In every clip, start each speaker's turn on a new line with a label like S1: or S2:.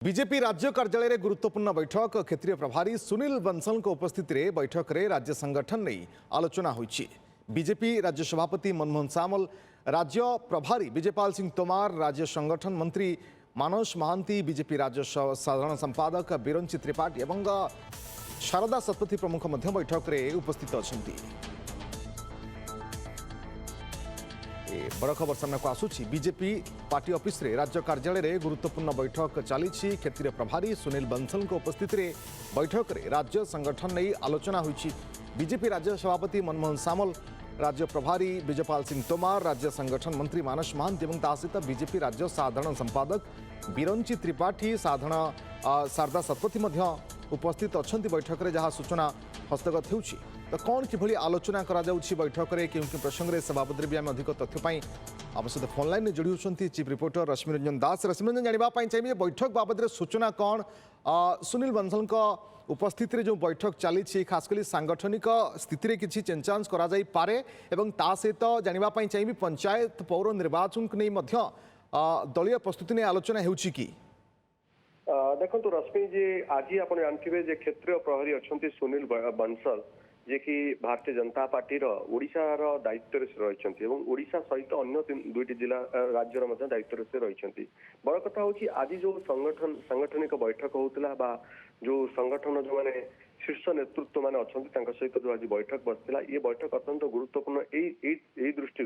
S1: BJP राज्य कार्यालय में गुरुत्वपूर्ण बैठक क्षेत्रीय प्रभारी सुनील बंसल उपस्थित में बैठक में राज्य संगठन नहीं आलोचना होईछि। बीजेपी राज्य सभापति मनमोहन सामल, राज्य प्रभारी विजयपाल सिंह तोमार, राज्य संगठन मंत्री मानस महांती, बीजेपी राज्य साधारण संपादक बिरंची त्रिपाठी और शारदा शतपथी प्रमुख बैठक में उपस्थित अछंती। बड़ खबर सामना को आसुची। बीजेपी पार्टी ऑफिस रे राज्य कार्यालय में गुरुत्वपूर्ण बैठक चली। क्षेत्रीय प्रभारी सुनील बंसल उपस्थित में बैठक में राज्य संगठन नहीं आलोचना होईछि। बीजेपी राज्य सभापति मनमोहन सामल, राज्य प्रभारी विजयपाल सिंह तोमार, राज्य संगठन मंत्री मानस महांती और ता सहित बीजेपी राज्य साधारण संपादक बिरंची त्रिपाठी, शारदा शतपथी उपस्थित अच्छा बैठक में जहाँ सूचना हस्तगत होउछि। तो कौन किभली आलोचना करा जाउछि बैठक में क्यों प्रसंग में से बाबद भी आम अधिक तथ्य आम सहित फोन लाइन में जोड़ी होती चीफ रिपोर्टर रश्मिरंजन दास। रश्मिरंजन, जानापी चाहिए बैठक बाबद सूचना कौन? सुनील बंसल उपस्थित जो बैठक चली खासकर सांगठनिक स्थिति किसी चेंज करा जाई पारे एवं ता सहित जानापी चाहिए पंचायत पौर निर्वाचन को नहीं दलीय प्रस्तुति ने आलोचना होउछि कि
S2: देखो रश्मि जी, आज आप जानते क्षेत्रीय प्रहरी अच्छा सुनील बंसल जे कि भारतीय जनता पार्टी ओडिशार दायित्व रही ओडिशा सहित अन्य दुईटी जिला राज्यर दायित्व से रही। बड़ कथा हूँ आज जो सांगठनिक बैठक होता जो संगठन जो मैंने शीर्ष नेतृत्व मान अच्छा सहित जो आज बैठक बसला, ये बैठक अत्यंत गुरुत्वपूर्ण यही दृष्टि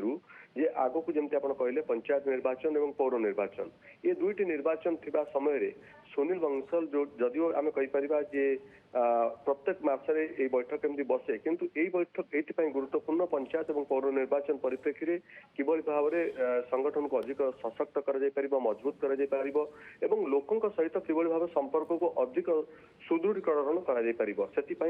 S2: जे आग को जमी आप कहले पंचायत निर्वाचन और पौर निर्वाचन, ये दुईटी निर्वाचन थिबा समय सुनील बंसल जो जदियो आम कहीपर जे प्रत्येक मसरे ये बैठक केमती बसे, किंतु यही बैठक ये गुरुत्वपूर्ण पंचायत और पौर निर्वाचन परिप्रेक्षी में किभली भाव में संगठन को अधिक सशक्त कर मजबूत कर लोकों सहित किभली भाव संपर्क को अधिक सुदृढ़ीकरण कर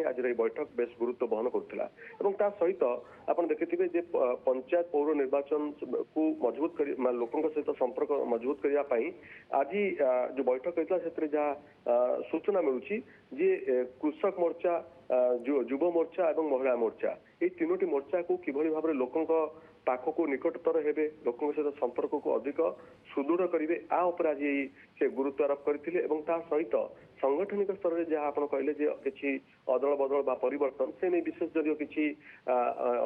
S2: आज ये बैठक बेस गुरुत्व बहन करुला। सहित आप देखिए जे पंचायत पौर निर्वाचन को मजबूत कर लोकों सहित संपर्क मजबूत करने आज जो बैठक होता जहाँ सूचना मिलूँ जे कृषक मोर्चा, युव मोर्चा और महिला मोर्चा, ये तीनोटी मोर्चा को किभली भाव में लोकों पाखक निकटतर हेबे, लोकों सहित संपर्क को अधिक सुदृढ़ करेंगे आज से गुरुत्व आरोप करते। सहित संगठनिक स्तर में जहाँ आप कहले कि अदल बदल बा परिवर्तन से नहीं विशेष जदिव कि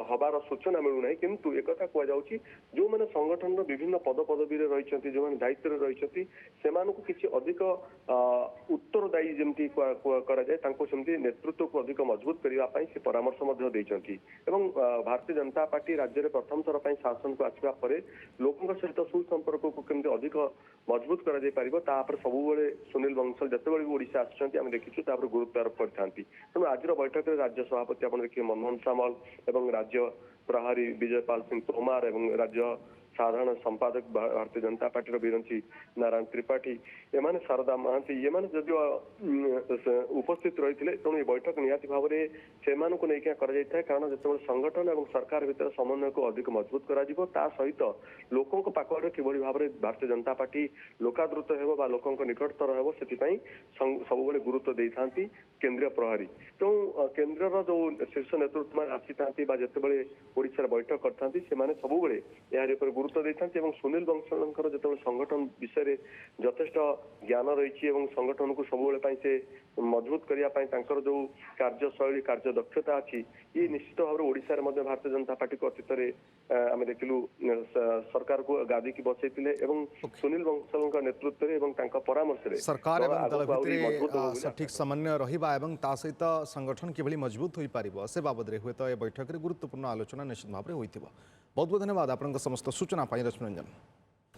S2: हबार सूचना मिलूना, किंतु एक कहुच्छी जो मैंने संगठन विभिन्न पद पदवी रही जो मैंने दायित्व रही से अधिक उत्तरदायी जमी कराए नेतृत्व को अधिक मजबूत करने से परामर्श देती। भारतीय जनता पार्टी राज्य में प्रथम थर पर शासन को आसवा पर लोकों सहित सुसंपर्क को केमती अधिक मजबूत कर सब सुनील बंसल जिते ओडिशा आम देखीचु गुरुत्व आरोप करते। तेणु आज बैठक में राज्य सभापति आप देखिए मनमोहन सामल और राज्य प्रहरी विजयपाल सिंह तोमार और राज्य साधारण संपादक भारतीय जनता पार्टी बिरंची नारायण त्रिपाठी एमाने शारदा महांती ये जदि उपस्थित रही थे। तेणु ये बैठक निहाती भाव में नहीं कारण जो संगठन और सरकार भितर समन्वय को अधिक मजबूत करा सहित लोकों पाखे किभली भाव में भारतीय जनता पार्टी लोकादृत हो लोकों निकटतर हो से सब गुरुत्व दे था केंद्रीय प्रहरी। तेणु केन्द्र जो शीर्ष नेतृत्व आसी था जिते ओडिशा बैठक करते सब यार गुरुत्व देते। सुनील बंसल जो संगठन विषय यथेष्ट ज्ञान रही संगठन को सब से मजबूत करने जो कार्यशैली कार्य दक्षता अच्छी ये निश्चित भाव में ओडिशा रे भारतीय जनता पार्टी को अतीत आम देखिलु सरकार को गादी की बसई सुनील बंसल नेतृत्व में परामर्श
S1: सरकार सठिक समन्वय रहा सहित संगठन किभली मजबूत हो पार से बाबद हुए तो यह बैठक में गुरुत्वपूर्ण आलोचना निश्चित भाव में होती। बहुत बहुत धन्यवाद आपन समस्त सूचना रश्मिरंजन।